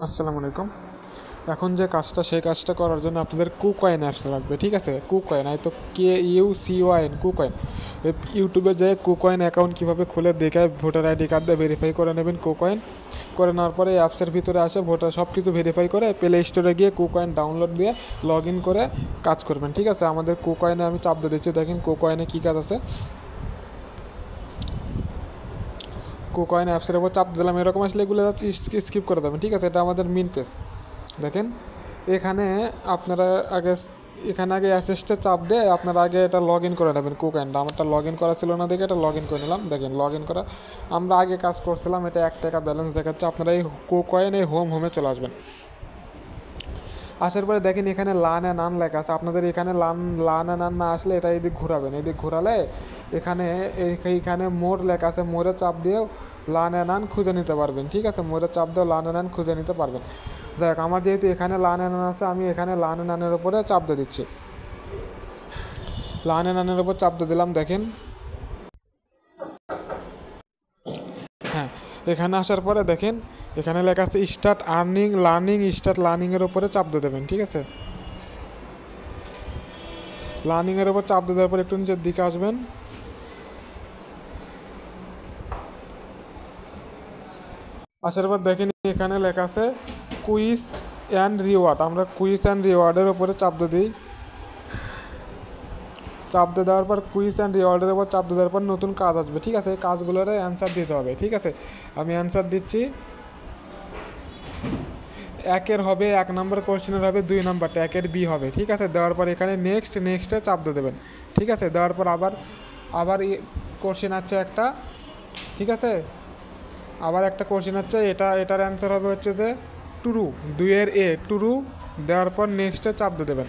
আসসালামু আলাইকুম। এখন যে কাজটা সেই কাজটা করার জন্য আপনাদের কুকয়েন অ্যাপস লাগবে, ঠিক আছে? কুকয়েন তো KUCOIN কুকয়েন। ইউটিউবে যেয়ে কুকয়েন অ্যাকাউন্ট কীভাবে খুলে দেখে ভোটার আইডি কার্ড দিয়ে ভেরিফাই করে নেবেন কুকয়েন। করে নেওয়ার পরে অ্যাপসের ভিতরে আসে ভোটার সব কিছু ভেরিফাই করে প্লে স্টোরে গিয়ে কুকয়েন ডাউনলোড দিয়ে লগ ইন করে কাজ করবেন, ঠিক আছে? আমাদের কুকয়েনে আমি চাপ দিয়ে দিচ্ছি, দেখেন কুকয়েনে কী কাজ আছে। কুকয়েন অ্যাপসের উপর চাপ দিলাম, এরকম আসলে এগুলো স্কিপ করে দেবেন, ঠিক আছে? এটা আমাদের মেন পেজ। দেখেন এখানে আপনারা আগে অ্যাসেসটা চাপ দিয়ে আপনারা আগে এটা লগ ইন করে নেবেন কুকয়েনটা। আমারটা লগ ইন করা ছিল না দেখে এটা লগ ইন করে নিলাম। দেখেন লগ ইন করা আমরা আগে কাজ করছিলাম, এটা 1 টাকা ব্যালেন্স দেখাচ্ছে। আপনারা এই কুকয়েন এই হোমে চলে আসবেন। আসার পরে দেখেন এখানে লান অ্যান্ড আন লেখা আছে। আপনাদের এখানে লান অ্যান্ড আন না আসলে এটা এদিক ঘোরাবেন, এদিক ঘোরালে এইখানে মোর লেখা আছে, মোরে চাপ দিয়েও লান অ্যান্ড আন খুঁজে নিতে পারবেন, ঠিক আছে? মোরে চাপ দিয়েও লান অ্যান্ড আন খুঁজে নিতে পারবেন। যাই হোক, আমার যেহেতু এখানে লান অ্যান্ড আন আছে, আমি এখানে লান অ্যান্ড আনের উপরে চাপ দিয়ে দিচ্ছি। লান অ্যান্ড আনের উপর চাপ দিয়ে দিলাম। দেখেন হ্যাঁ, এখানে আসার পরে দেখেন এখানে লেখা আছে স্টার্ট লার্নিংয়ের উপরে চাপ দিয়ে দেবেন, ঠিক আছে? লার্নিংয়ের উপর চাপ দিয়ে দেওয়ার পর একটু নিচের দিকে আসবেন। আসার পর দেখেন এখানে লেখা আছে কুইজ অ্যান্ড রিওয়ার্ড। আমরা কুইজ অ্যান্ড রিওয়ার্ডের উপরে চাপ দিয়ে দিই। চাপ দিয়ে দেওয়ার পর কুইজ অ্যান্ড রিওয়ার্ডের উপর চাপ দিয়ে দেওয়ার পর নতুন কাজ আসবে, ঠিক আছে? এই কাজগুলোর অ্যান্সার দিতে হবে, ঠিক আছে? আমি অ্যান্সার দিচ্ছি। 1 হবে 1 নম্বর কোশ্চেনের হবে 2 নম্বরটা 1 বি হবে, ঠিক আছে? দেওয়ার পর এখানে নেক্সটে চাপ দিয়ে দেবেন, ঠিক আছে? দেওয়ার পর আবার কোশ্চেন আছে একটা, ঠিক আছে? আবার একটা কোশ্চেন আছে, এটার অ্যান্সার হবে হচ্ছে যে টুরু 2 টুরু। দেওয়ার পর নেক্সটে চাপ দিয়ে দেবেন।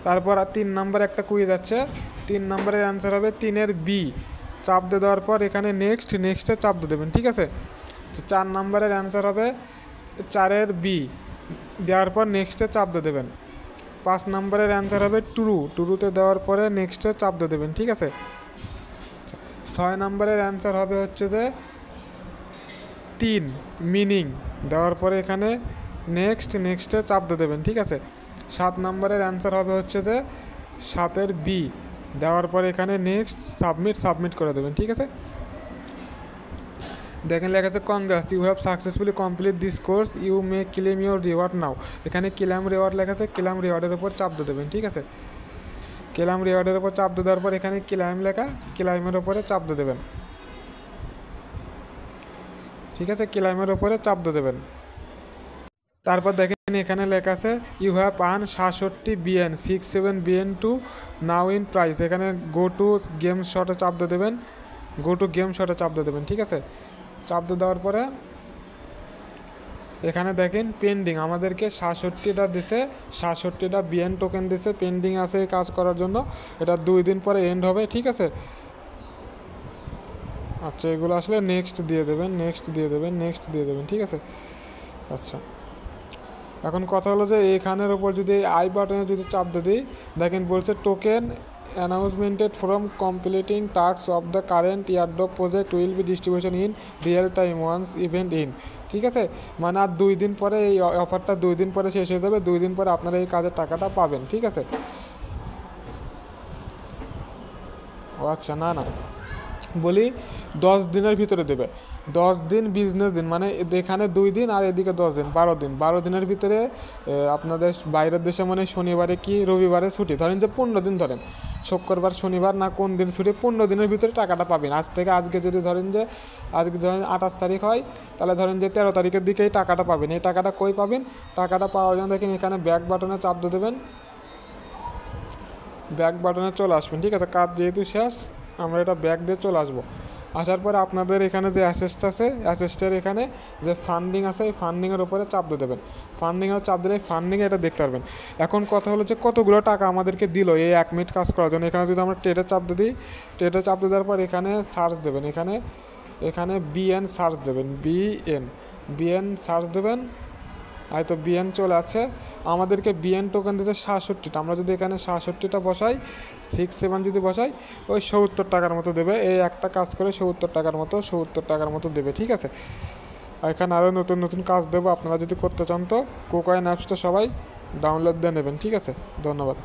তারপর 3 নম্বর একটা কুইজ আছে, 3 নম্বরের অ্যান্সার হবে 3 বি। চাপ দিয়ে দেওয়ার পর এখানে নেক্সটে চাপ দিয়ে দেবেন, ঠিক আছে? 4 নম্বরের অ্যান্সার হবে 4 বি। দেওয়ার পর নেক্সটে চাপ দিয়ে দেবেন। 5 নম্বরের অ্যান্সার হবে টুরুতে দেওয়ার পরে নেক্সটে চাপ দিয়ে দেবেন, ঠিক আছে? 6 নম্বরের অ্যান্সার হবে হচ্ছে যে 3 মিনিং। দেওয়ার পরে এখানে নেক্সটে চাপ দিয়ে দেবেন, ঠিক আছে? 7 নম্বরের অ্যান্সার হবে হচ্ছে যে 7 বি। দেওয়ার পরে এখানে নেক্সট সাবমিট করে দেবেন, ঠিক আছে? দেখেন লেখা আছে Congress, you have successfully complete this course, you may claim your reward নাও। এখানে ক্লেম রিওয়ার্ড লেখা আছে, ক্লেম রিওয়ার্ডের উপর চাপ দিয়ে দেবেন, ঠিক আছে? ক্লেম রিওয়ার্ডের উপর চাপ দিয়ে দেওয়ার পর এখানে ক্লেম লেখা, ক্লেমের উপরে চাপ দিয়ে দেবেন, ঠিক আছে? ক্লেমের উপরে চাপ দিয়ে দেবেন। তারপর দেখেন এখানে লেখা আছে you have earn 67 BN 67 BN to now in price. এখানে গো টু গেম শটে চাপ দিয়ে দেবেন, ঠিক আছে? চাপ দিয়ে দেওয়ার পরে এখানে দেখেন পেন্ডিং, আমাদেরকে 67টা দিছে, 67টা বিএন টোকেন দিছে, পেন্ডিং আছে এই কাজ করার জন্য। এটা 2 দিন পরে এন্ড হবে, ঠিক আছে? আচ্ছা, এগুলো আসলে নেক্সট দিয়ে দেবেন, ঠিক আছে? আচ্ছা, এখন কথা হলো যে এখানের উপর যদি আই বাটনে যদি চাপ দিয়ে দিই, দেখেন বলছে token অ্যানাউন্সমেন্টেড from completing task of the current airdrop project will be distribution in real time once event in, ঠিক আছে? মানে আর 2 দিন পরে এই অফারটা 2 দিন পরে শেষ হয়ে যাবে, 2 দিন পরে আপনারা এই কাজের টাকাটা পাবেন, ঠিক আছে? ও আচ্ছা, না বলি 10 দিনের ভিতরে দেবে। 10 দিন বিজনেস দিন, মানে এখানে 2 দিন আর এদিকে 10 দিন, 12 দিনের ভিতরে। আপনাদের বাইরের দেশে মানে শনিবারে কি রবিবারে ছুটি, ধরেন যে 15 দিন, ধরেন শুক্রবার শনিবার না কোন দিন ছুটি, 15 দিনের ভিতরে টাকাটা পাবেন। আজকে যদি ধরেন 28 তারিখ হয়, তাহলে ধরেন যে 13 তারিখের দিকেই টাকাটা পাবেন। এই টাকাটা কই পাবেন? টাকাটা পাওয়ার জন্য দেখেন এখানে ব্যাক বাটনে চাপ দিয়ে দেবেন, ব্যাক বাটনে চলে আসবেন, ঠিক আছে? কাজ যেহেতু শেষ, আমরা এটা ব্যাক দিয়ে চলে আসবো। আসার পরে আপনাদের এখানে যে অ্যাসেস্ট আছে, অ্যাসেস্টের এখানে যে ফান্ডিং আছে, এই ফান্ডিংয়ের উপরে চাপ দিয়ে দেবেন। ফান্ডিংয়ের চাপ দিলে ফান্ডিংয়ে এটা দেখতে পারবেন। এখন কথা হলো যে কতগুলো টাকা আমাদেরকে দিল এই 1 মিনিট কাজ করার জন্য। এখানে যদি আমরা ট্রেডে চাপ দিয়ে দিই, ট্রেডে চাপ দিয়ে দেওয়ার পর এখানে সার্চ দেবেন, এখানে বিএন সার্চ দেবেন, বিএন সার্চ দেবেন। হয়তো বিএন চলে আছে, আমাদেরকে বিএন টোকেন দিতে 67টা। আমরা যদি এখানে 67টা বসাই, 67 যদি বসাই, ওই 70 টাকার মতো দেবে। এই একটা কাজ করে 70 টাকার মতো দেবে, ঠিক আছে? এখানে আরও নতুন নতুন কাজ দেবো, আপনারা যদি করতে চান তো কুকয়েন অ্যাপসটা সবাই ডাউনলোড দিয়ে নেবেন। ঠিক আছে, ধন্যবাদ।